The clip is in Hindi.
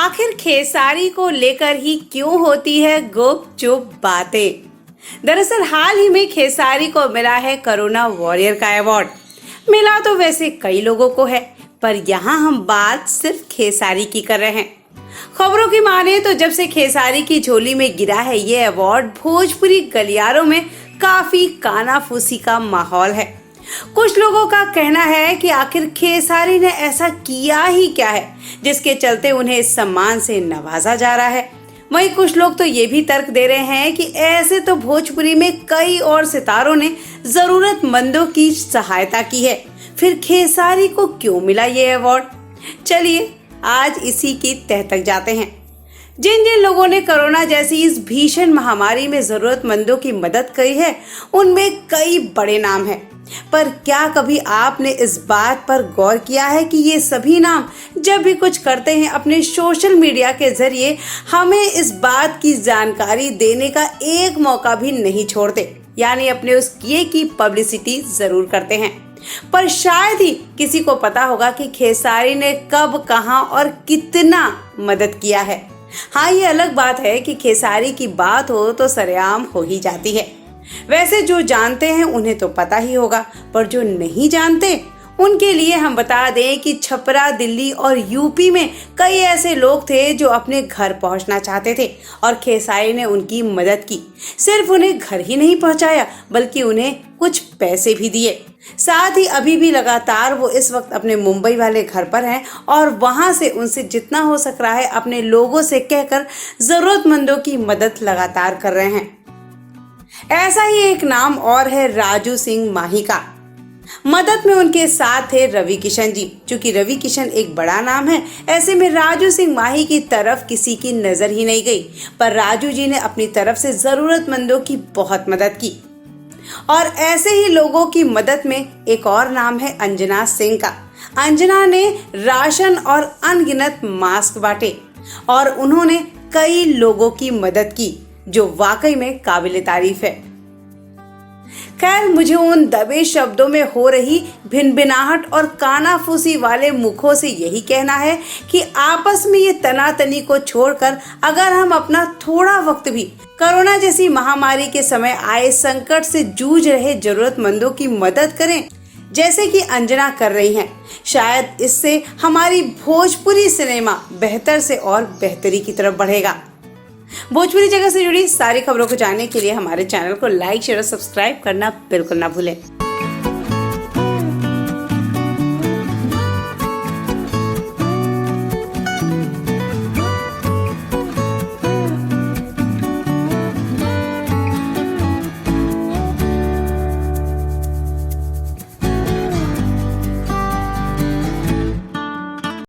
आखिर खेसारी को लेकर ही क्यों होती है गुपचुप बातें। दरअसल हाल ही में खेसारी को मिला है कोरोना वॉरियर का अवार्ड। मिला तो वैसे कई लोगों को है, पर यहाँ हम बात सिर्फ खेसारी की कर रहे हैं। खबरों की माने तो जब से खेसारी की झोली में गिरा है ये अवार्ड, भोजपुरी गलियारों में काफी कानाफूसी का माहौल है। कुछ लोगों का कहना है कि आखिर खेसारी ने ऐसा किया ही क्या है जिसके चलते उन्हें इस सम्मान से नवाजा जा रहा है। वहीं कुछ लोग तो ये भी तर्क दे रहे हैं कि ऐसे तो भोजपुरी में कई और सितारों ने जरूरतमंदों की सहायता की है, फिर खेसारी को क्यों मिला ये अवार्ड। चलिए आज इसी की तह तक जाते हैं। जिन जिन लोगों ने कोरोना जैसी इस भीषण महामारी में जरूरतमंदों की मदद करी है उनमें कई बड़े नाम हैं, पर क्या कभी आपने इस बात पर गौर किया है कि ये सभी नाम जब भी कुछ करते हैं अपने सोशल मीडिया के जरिए हमें इस बात की जानकारी देने का एक मौका भी नहीं छोड़ते, यानी अपने उस किए की पब्लिसिटी जरूर करते हैं। पर शायद ही किसी को पता होगा कि खेसारी ने कब, कहां और कितना मदद किया है। हाँ, ये अलग बात है कि खेसारी की बात हो तो सरेआम हो ही जाती है। वैसे जो जानते हैं उन्हें तो पता ही होगा, पर जो नहीं जानते उनके लिए हम बता दें कि छपरा, दिल्ली और यूपी में कई ऐसे लोग थे जो अपने घर पहुंचना चाहते थे और खेसारी ने उनकी मदद की। सिर्फ उन्हें घर ही नहीं पहुंचाया बल्कि उन्हें कुछ पैसे भी दिए। साथ ही अभी भी लगातार वो इस वक्त अपने मुंबई वाले घर पर हैं और वहां से उनसे जितना हो सक रहा है अपने लोगों से कहकर जरूरतमंदों की मदद लगातार कर रहे हैं। ऐसा ही एक नाम और है राजू सिंह माही का। मदद में उनके साथ थे रवि किशन जी। चूंकि रवि किशन एक बड़ा नाम है, ऐसे में राजू सिंह माही की तरफ किसी की नजर ही नहीं गई, पर राजू जी ने अपनी तरफ से जरूरतमंदों की बहुत मदद की। और ऐसे ही लोगों की मदद में एक और नाम है अंजना सिंह का। अंजना ने राशन और अनगिनत मास्क बांटे और उन्होंने कई लोगों की मदद की, जो वाकई में काबिले तारीफ है। खैर, मुझे उन दबे शब्दों में हो रही भिनभिनाहट और कानाफूसी वाले मुखों से यही कहना है कि आपस में ये तनातनी को छोड़कर अगर हम अपना थोड़ा वक्त भी कोरोना जैसी महामारी के समय आए संकट से जूझ रहे जरूरतमंदों की मदद करें, जैसे कि अंजना कर रही हैं, शायद इससे हमारी भोजपुरी सिनेमा बेहतर से और बेहतरी की तरफ बढ़ेगा। भोजपुरी जगत से जुड़ी सारी खबरों को जानने के लिए हमारे चैनल को लाइक, शेयर और सब्सक्राइब करना बिल्कुल ना भूलें।